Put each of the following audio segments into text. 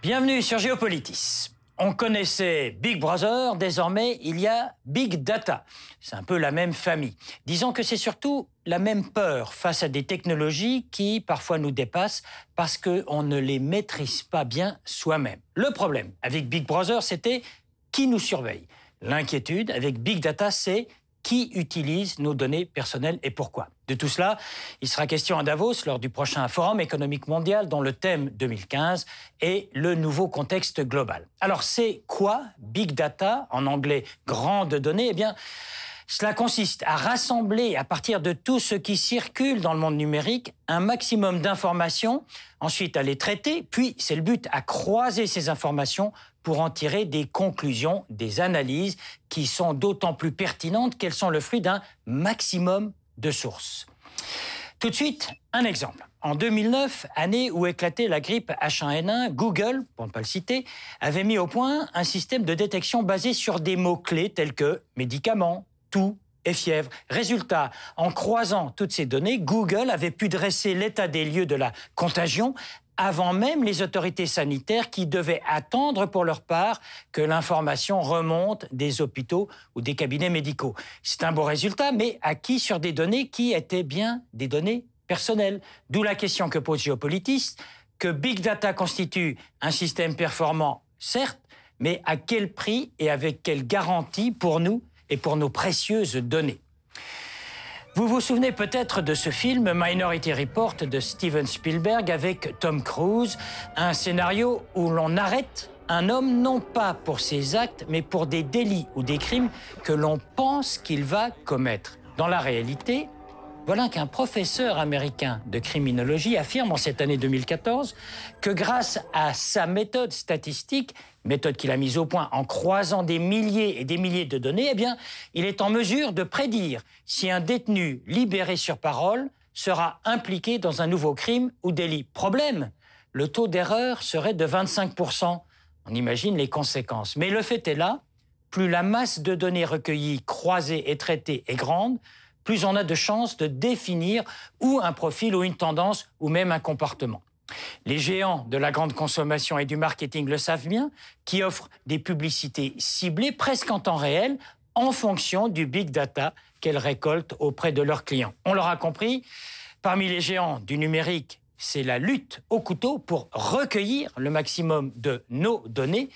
Bienvenue sur Géopolitis. On connaissait Big Brother, désormais il y a Big Data. C'est un peu la même famille. Disons que c'est surtout la même peur face à des technologies qui parfois nous dépassent parce qu'on ne les maîtrise pas bien soi-même. Le problème avec Big Brother, c'était qui nous surveille. L'inquiétude avec Big Data, c'est qui utilise nos données personnelles et pourquoi. De tout cela, il sera question à Davos lors du prochain Forum économique mondial dont le thème 2015 est le nouveau contexte global. Alors c'est quoi Big Data, en anglais grande donnée? Eh bien, cela consiste à rassembler à partir de tout ce qui circule dans le monde numérique un maximum d'informations, ensuite à les traiter, puis c'est le but, à croiser ces informations pour en tirer des conclusions, des analyses qui sont d'autant plus pertinentes qu'elles sont le fruit d'un maximum de sources. Tout de suite, un exemple. En 2009, année où éclatait la grippe H1N1, Google, pour ne pas le citer, avait mis au point un système de détection basé sur des mots-clés tels que médicaments, toux et fièvre. Résultat, en croisant toutes ces données, Google avait pu dresser l'état des lieux de la contagion avant même les autorités sanitaires qui devaient attendre pour leur part que l'information remonte des hôpitaux ou des cabinets médicaux. C'est un beau résultat, mais acquis sur des données qui étaient bien des données personnelles. D'où la question que pose Géopolitis, que Big Data constitue un système performant, certes, mais à quel prix et avec quelle garantie pour nous et pour nos précieuses données. Vous vous souvenez peut-être de ce film Minority Report de Steven Spielberg avec Tom Cruise, un scénario où l'on arrête un homme non pas pour ses actes, mais pour des délits ou des crimes que l'on pense qu'il va commettre. Dans la réalité, voilà qu'un professeur américain de criminologie affirme en cette année 2014 que grâce à sa méthode statistique, méthode qu'il a mise au point en croisant des milliers et des milliers de données, eh bien, il est en mesure de prédire si un détenu libéré sur parole sera impliqué dans un nouveau crime ou délit. Problème, le taux d'erreur serait de 25%. On imagine les conséquences. Mais le fait est là, plus la masse de données recueillies, croisées et traitées est grande, plus on a de chances de définir ou un profil ou une tendance ou même un comportement. Les géants de la grande consommation et du marketing le savent bien, qui offrent des publicités ciblées presque en temps réel en fonction du big data qu'elles récoltent auprès de leurs clients. On l'aura compris, parmi les géants du numérique, c'est la lutte au couteau pour recueillir le maximum de nos données.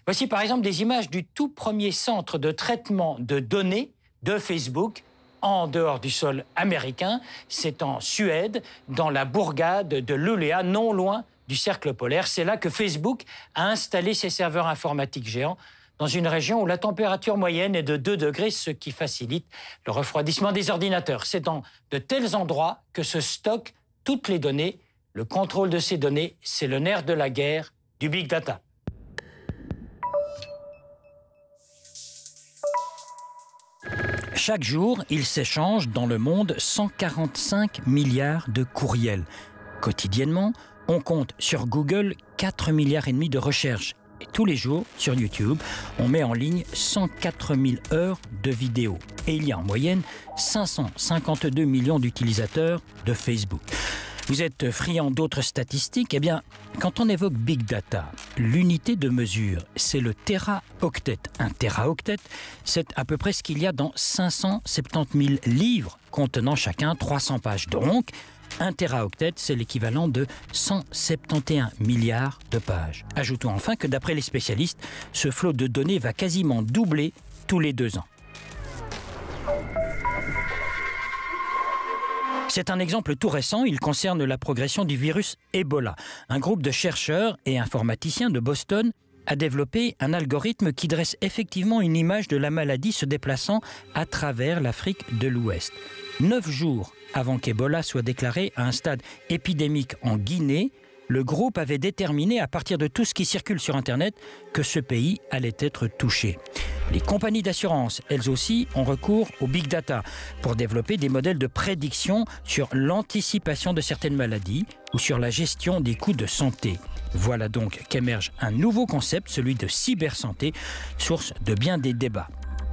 Voici par exemple des images du tout premier centre de traitement de données de Facebook en dehors du sol américain. C'est en Suède, dans la bourgade de Luleå, non loin du cercle polaire. C'est là que Facebook a installé ses serveurs informatiques géants dans une région où la température moyenne est de 2 degrés, ce qui facilite le refroidissement des ordinateurs. C'est dans de tels endroits que se stockent toutes les données. Le contrôle de ces données, c'est le nerf de la guerre du big data. Chaque jour, il s'échange dans le monde 145 milliards de courriels. Quotidiennement, on compte sur Google 4,5 milliards de recherches. Et tous les jours, sur YouTube, on met en ligne 104 000 heures de vidéos. Et il y a en moyenne 552 millions d'utilisateurs de Facebook. Vous êtes friand d'autres statistiques? Eh bien, quand on évoque Big Data, l'unité de mesure, c'est le téraoctet. Un téraoctet, c'est à peu près ce qu'il y a dans 570 000 livres contenant chacun 300 pages. Donc, un téraoctet, c'est l'équivalent de 171 milliards de pages. Ajoutons enfin que d'après les spécialistes, ce flot de données va quasiment doubler tous les 2 ans. C'est un exemple tout récent, il concerne la progression du virus Ebola. Un groupe de chercheurs et informaticiens de Boston a développé un algorithme qui dresse effectivement une image de la maladie se déplaçant à travers l'Afrique de l'Ouest. 9 jours avant qu'Ebola soit déclaré à un stade épidémique en Guinée, le groupe avait déterminé, à partir de tout ce qui circule sur Internet, que ce pays allait être touché. Les compagnies d'assurance, elles aussi, ont recours au big data pour développer des modèles de prédiction sur l'anticipation de certaines maladies ou sur la gestion des coûts de santé. Voilà donc qu'émerge un nouveau concept, celui de cybersanté, source de bien des débats.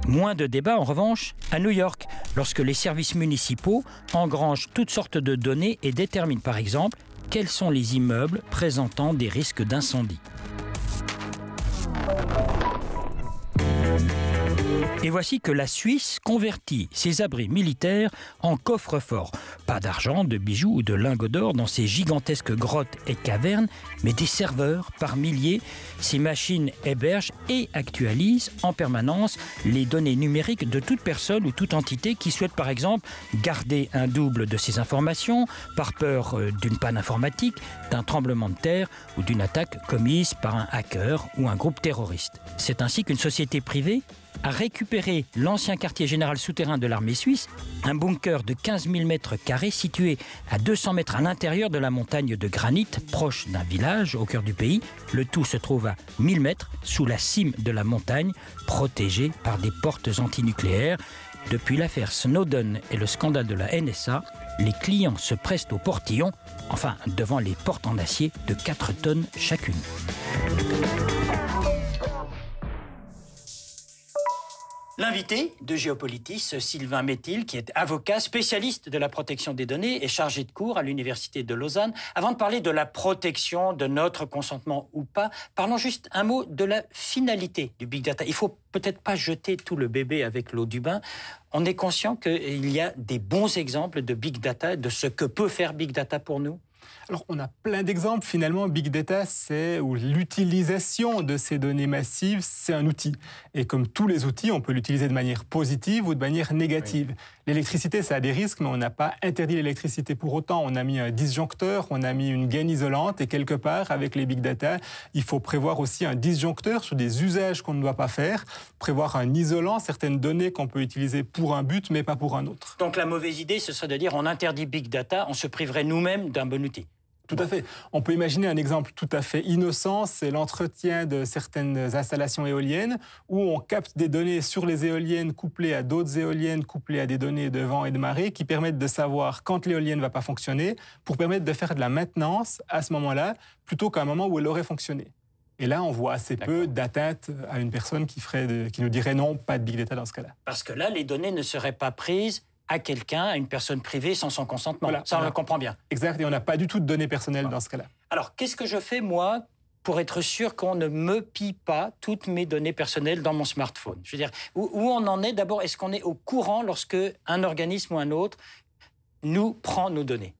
Moins de débats, en revanche, à New York, lorsque les services municipaux engrangent toutes sortes de données et déterminent, par exemple, quels sont les immeubles présentant des risques d'incendie. Et voici que la Suisse convertit ses abris militaires en coffres-forts. Pas d'argent, de bijoux ou de lingots d'or dans ces gigantesques grottes et cavernes, mais des serveurs par milliers. Ces machines hébergent et actualisent en permanence les données numériques de toute personne ou toute entité qui souhaite par exemple garder un double de ses informations par peur d'une panne informatique, d'un tremblement de terre ou d'une attaque commise par un hacker ou un groupe terroriste. C'est ainsi qu'une société privée a récupéré l'ancien quartier général souterrain de l'armée suisse, un bunker de 15 000 mètres carrés situé à 200 mètres à l'intérieur de la montagne de granit, proche d'un village au cœur du pays. Le tout se trouve à 1000 mètres sous la cime de la montagne, protégé par des portes antinucléaires. Depuis l'affaire Snowden et le scandale de la NSA, les clients se pressent au portillon, enfin devant les portes en acier de 4 tonnes chacune. L'invité de Géopolitis, Sylvain Métil, qui est avocat spécialiste de la protection des données et chargé de cours à l'Université de Lausanne. Avant de parler de la protection, de notre consentement ou pas, parlons juste un mot de la finalité du Big Data. Il ne faut peut-être pas jeter tout le bébé avec l'eau du bain. On est conscient qu'il y a des bons exemples de Big Data, de ce que peut faire Big Data pour nous? Alors, on a plein d'exemples. Finalement, Big Data, ou l'utilisation de ces données massives, c'est un outil. Et comme tous les outils, on peut l'utiliser de manière positive ou de manière négative. Oui. L'électricité, ça a des risques, mais on n'a pas interdit l'électricité pour autant. On a mis un disjoncteur, on a mis une gaine isolante, et quelque part, avec les Big Data, il faut prévoir aussi un disjoncteur sur des usages qu'on ne doit pas faire, prévoir un isolant, certaines données qu'on peut utiliser pour un but, mais pas pour un autre. Donc la mauvaise idée, ce serait de dire on interdit Big Data, on se priverait nous-mêmes d'un bon outil. Tout à fait. On peut imaginer un exemple tout à fait innocent, c'est l'entretien de certaines installations éoliennes où on capte des données sur les éoliennes couplées à d'autres éoliennes, couplées à des données de vent et de marée qui permettent de savoir quand l'éolienne ne va pas fonctionner pour permettre de faire de la maintenance à ce moment-là plutôt qu'à un moment où elle aurait fonctionné. Et là, on voit assez peu d'atteintes à une personne qui nous dirait non, pas de Big Data dans ce cas-là. Parce que là, les données ne seraient pas prises à quelqu'un, à une personne privée, sans son consentement. Voilà, ça, on le comprend bien. Exact, et on n'a pas du tout de données personnelles dans ce cas-là. Alors, qu'est-ce que je fais, moi, pour être sûr qu'on ne me pille pas toutes mes données personnelles dans mon smartphone? Je veux dire, où on en est d'abord? Est-ce qu'on est au courant lorsque un organisme ou un autre nous prend nos données?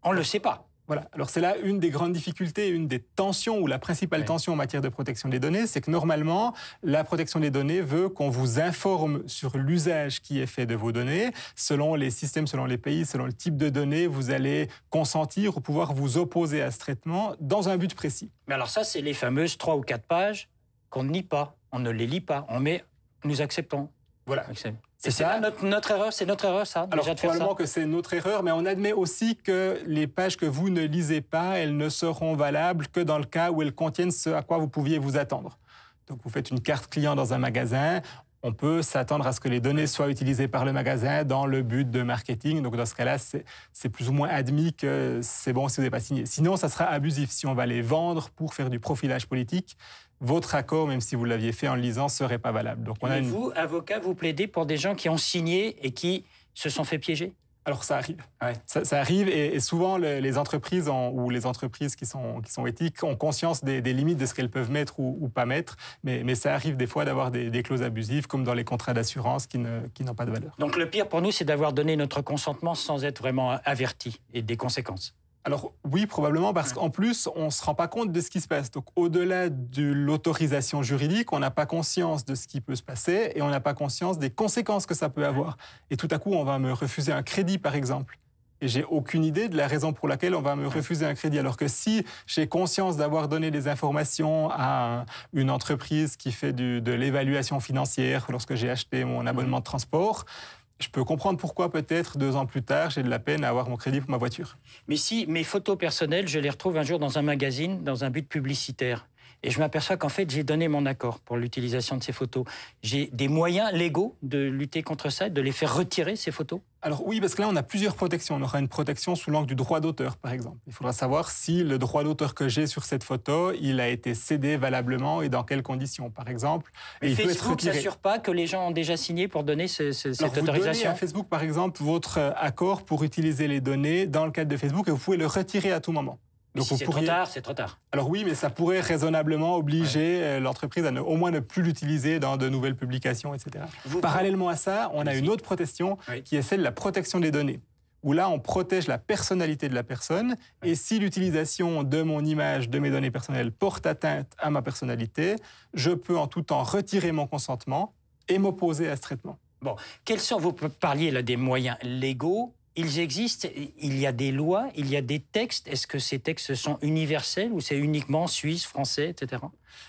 On ne le sait pas. Voilà. Alors c'est là une des grandes difficultés, une des tensions ou la principale tension en matière de protection des données, c'est que normalement, la protection des données veut qu'on vous informe sur l'usage qui est fait de vos données. Selon les systèmes, selon les pays, selon le type de données, vous allez consentir ou pouvoir vous opposer à ce traitement dans un but précis. Mais alors ça, c'est les fameuses 3 ou 4 pages qu'on ne lit pas, on ne les lit pas, on met « nous acceptons ». Voilà. C'est ça notre erreur, c'est notre erreur ça, alors, déjà de faire ça. Probablement que c'est notre erreur, mais on admet aussi que les pages que vous ne lisez pas, elles ne seront valables que dans le cas où elles contiennent ce à quoi vous pouviez vous attendre. Donc vous faites une carte client dans un magasin, on peut s'attendre à ce que les données soient utilisées par le magasin dans le but de marketing. Donc dans ce cas-là, c'est plus ou moins admis que c'est bon si vous n'avez pas signé. Sinon, ça sera abusif. Si on va les vendre pour faire du profilage politique, votre accord, même si vous l'aviez fait en le lisant, ne serait pas valable. Donc, vous, avocat, vous plaidez pour des gens qui ont signé et qui se sont fait piéger? Alors ça arrive. Ouais. Ça arrive et souvent les entreprises ou les entreprises qui sont éthiques ont conscience des limites de ce qu'elles peuvent mettre ou pas mettre. Mais ça arrive des fois d'avoir des clauses abusives comme dans les contrats d'assurance qui n'ont pas de valeur. Donc le pire pour nous, c'est d'avoir donné notre consentement sans être vraiment averti et des conséquences. Alors oui, probablement, parce qu'en plus, on ne se rend pas compte de ce qui se passe. Donc au-delà de l'autorisation juridique, on n'a pas conscience de ce qui peut se passer et on n'a pas conscience des conséquences que ça peut avoir. Et tout à coup, on va me refuser un crédit, par exemple. Et j'ai aucune idée de la raison pour laquelle on va me refuser un crédit. Alors que si j'ai conscience d'avoir donné des informations à une entreprise qui fait de l'évaluation financière lorsque j'ai acheté mon abonnement de transport, je peux comprendre pourquoi peut-être 2 ans plus tard, j'ai de la peine à avoir mon crédit pour ma voiture. Mais si mes photos personnelles, je les retrouve un jour dans un magazine, dans un but publicitaire, et je m'aperçois qu'en fait, j'ai donné mon accord pour l'utilisation de ces photos. J'ai des moyens légaux de lutter contre ça, de les faire retirer, ces photos? Alors oui, parce que là, on a plusieurs protections. On aura une protection sous l'angle du droit d'auteur, par exemple. Il faudra savoir si le droit d'auteur que j'ai sur cette photo, il a été cédé valablement et dans quelles conditions, par exemple. Et il Facebook ne s'assure pas que les gens ont déjà signé pour donner cette autorisation? Vous donnez à Facebook, par exemple, votre accord pour utiliser les données dans le cadre de Facebook et vous pouvez le retirer à tout moment. Donc si c'est trop tard, c'est trop tard. Alors oui, mais ça pourrait raisonnablement obliger l'entreprise à au moins ne plus l'utiliser dans de nouvelles publications, etc. Parallèlement à ça, on a une autre protection qui est celle de la protection des données, où là, on protège la personnalité de la personne. Et si l'utilisation de mon image, de mes données personnelles, porte atteinte à ma personnalité, je peux en tout temps retirer mon consentement et m'opposer à ce traitement. Bon, quels sont, vous parliez là des moyens légaux. Ils existent, il y a des lois, il y a des textes. Est-ce que ces textes sont universels ou c'est uniquement suisse, français, etc.?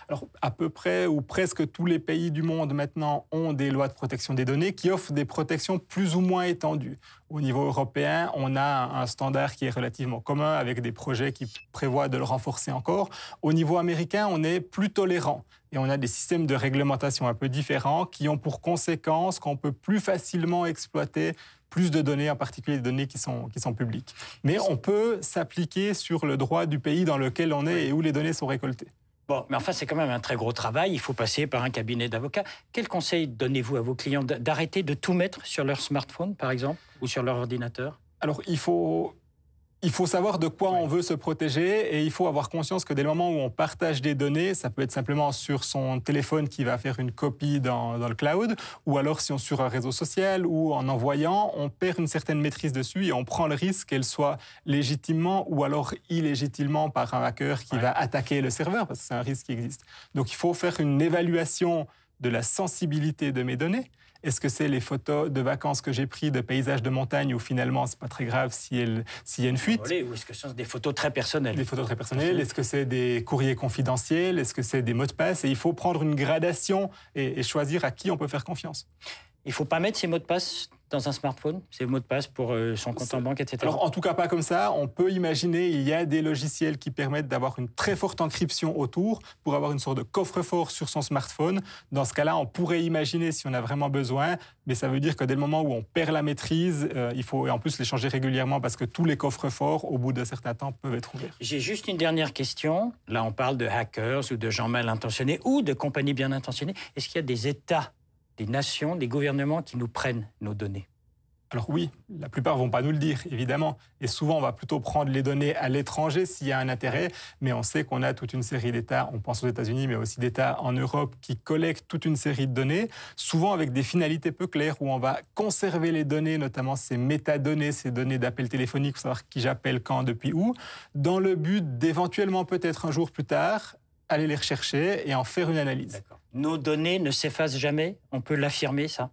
Alors, à peu près ou presque tous les pays du monde maintenant ont des lois de protection des données qui offrent des protections plus ou moins étendues. Au niveau européen, on a un standard qui est relativement commun avec des projets qui prévoient de le renforcer encore. Au niveau américain, on est plus tolérant et on a des systèmes de réglementation un peu différents qui ont pour conséquence qu'on peut plus facilement exploiter plus de données, en particulier des données qui sont publiques. Mais on peut s'appliquer sur le droit du pays dans lequel on est et où les données sont récoltées. Bon, mais enfin, c'est quand même un très gros travail. Il faut passer par un cabinet d'avocats. Quel conseil donnez-vous à vos clients d'arrêter de tout mettre sur leur smartphone, par exemple, ou sur leur ordinateur? Alors, il faut savoir de quoi on veut se protéger et il faut avoir conscience que dès le moment où on partage des données, ça peut être simplement sur son téléphone qui va faire une copie dans le cloud, ou alors si on sur un réseau social ou en envoyant, on perd une certaine maîtrise dessus et on prend le risque qu'elle soit légitimement ou alors illégitimement par un hacker qui va attaquer le serveur, parce que c'est un risque qui existe. Donc il faut faire une évaluation de la sensibilité de mes données. Est-ce que c'est les photos de vacances que j'ai prises de paysages de montagne où finalement c'est pas très grave s'il y a une fuite? Ou est-ce que ce sont des photos très personnelles? Des photos très personnelles. Est-ce que c'est des courriers confidentiels? Est-ce que c'est des mots de passe? Et il faut prendre une gradation et choisir à qui on peut faire confiance. Il ne faut pas mettre ses mots de passe dans un smartphone, ses mots de passe pour son compte en banque, etc. Alors, en tout cas, pas comme ça. On peut imaginer, il y a des logiciels qui permettent d'avoir une très forte encryption autour pour avoir une sorte de coffre-fort sur son smartphone. Dans ce cas-là, on pourrait imaginer si on a vraiment besoin, mais ça veut dire que dès le moment où on perd la maîtrise, il faut en plus les changer régulièrement parce que tous les coffres-forts, au bout d'un certain temps, peuvent être ouverts. J'ai juste une dernière question. Là, on parle de hackers ou de gens mal intentionnés ou de compagnies bien intentionnées. Est-ce qu'il y a des États, des nations, des gouvernements qui nous prennent nos données? Alors oui, la plupart ne vont pas nous le dire, évidemment. Et souvent, on va plutôt prendre les données à l'étranger s'il y a un intérêt. Mais on sait qu'on a toute une série d'États, on pense aux États-Unis, mais aussi d'États en Europe, qui collectent toute une série de données, souvent avec des finalités peu claires, où on va conserver les données, notamment ces métadonnées, ces données d'appels téléphoniques, pour savoir qui j'appelle, quand, depuis où, dans le but d'éventuellement, peut-être un jour plus tard, aller les rechercher et en faire une analyse. D'accord. Nos données ne s'effacent jamais? On peut l'affirmer, ça?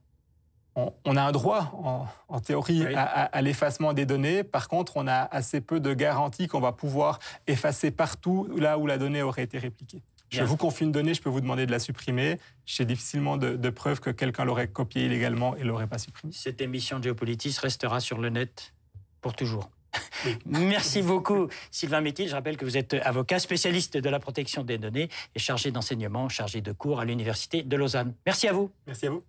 On a un droit, en théorie, oui, à l'effacement des données. Par contre, on a assez peu de garanties qu'on va pouvoir effacer partout là où la donnée aurait été répliquée. Je vous confie une donnée, je peux vous demander de la supprimer. J'ai difficilement de preuves que quelqu'un l'aurait copiée illégalement et ne l'aurait pas supprimée. Cette émission de Géopolitis restera sur le net pour toujours. Oui. Merci beaucoup, Sylvain Métil. Je rappelle que vous êtes avocat, spécialiste de la protection des données et chargé d'enseignement, chargé de cours à l'Université de Lausanne. Merci à vous. Merci à vous.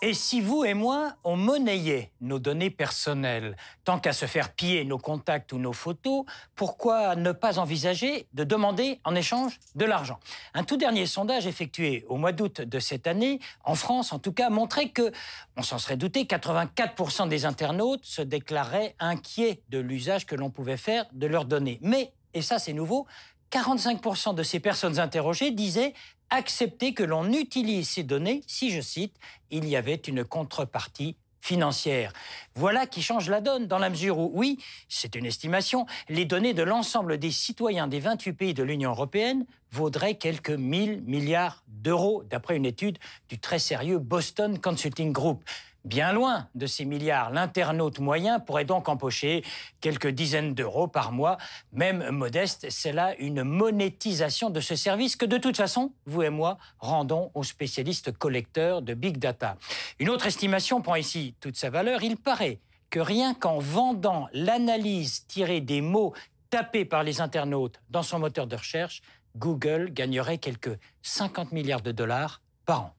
Et si vous et moi, on monnayait nos données personnelles, tant qu'à se faire piller nos contacts ou nos photos, pourquoi ne pas envisager de demander en échange de l'argent? Un tout dernier sondage effectué au mois d'août de cette année, en France en tout cas, montrait que, on s'en serait douté, 84% des internautes se déclaraient inquiets de l'usage que l'on pouvait faire de leurs données. Mais, et ça c'est nouveau, 45% de ces personnes interrogées disaient accepter que l'on utilise ces données si, je cite, il y avait une contrepartie financière. Voilà qui change la donne dans la mesure où, oui, c'est une estimation, les données de l'ensemble des citoyens des 28 pays de l'Union européenne vaudraient quelques 1000 milliards d'euros, d'après une étude du très sérieux Boston Consulting Group. Bien loin de ces milliards, l'internaute moyen pourrait donc empocher quelques dizaines d'euros par mois. Même modeste, c'est là une monétisation de ce service que, de toute façon, vous et moi rendons aux spécialistes collecteurs de Big Data. Une autre estimation prend ici toute sa valeur. Il paraît que rien qu'en vendant l'analyse tirée des mots tapés par les internautes dans son moteur de recherche, Google gagnerait quelques 50 milliards de dollars par an.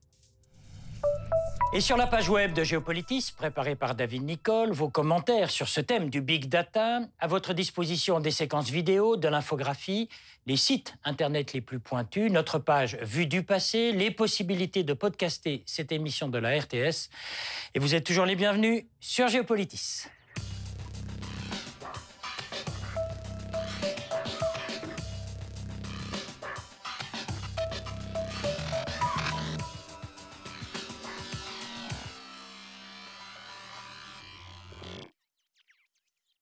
Et sur la page web de Géopolitis, préparée par David Nicole, vos commentaires sur ce thème du Big Data, à votre disposition des séquences vidéo, de l'infographie, les sites Internet les plus pointus, notre page Vue du passé, les possibilités de podcaster cette émission de la RTS. Et vous êtes toujours les bienvenus sur Géopolitis.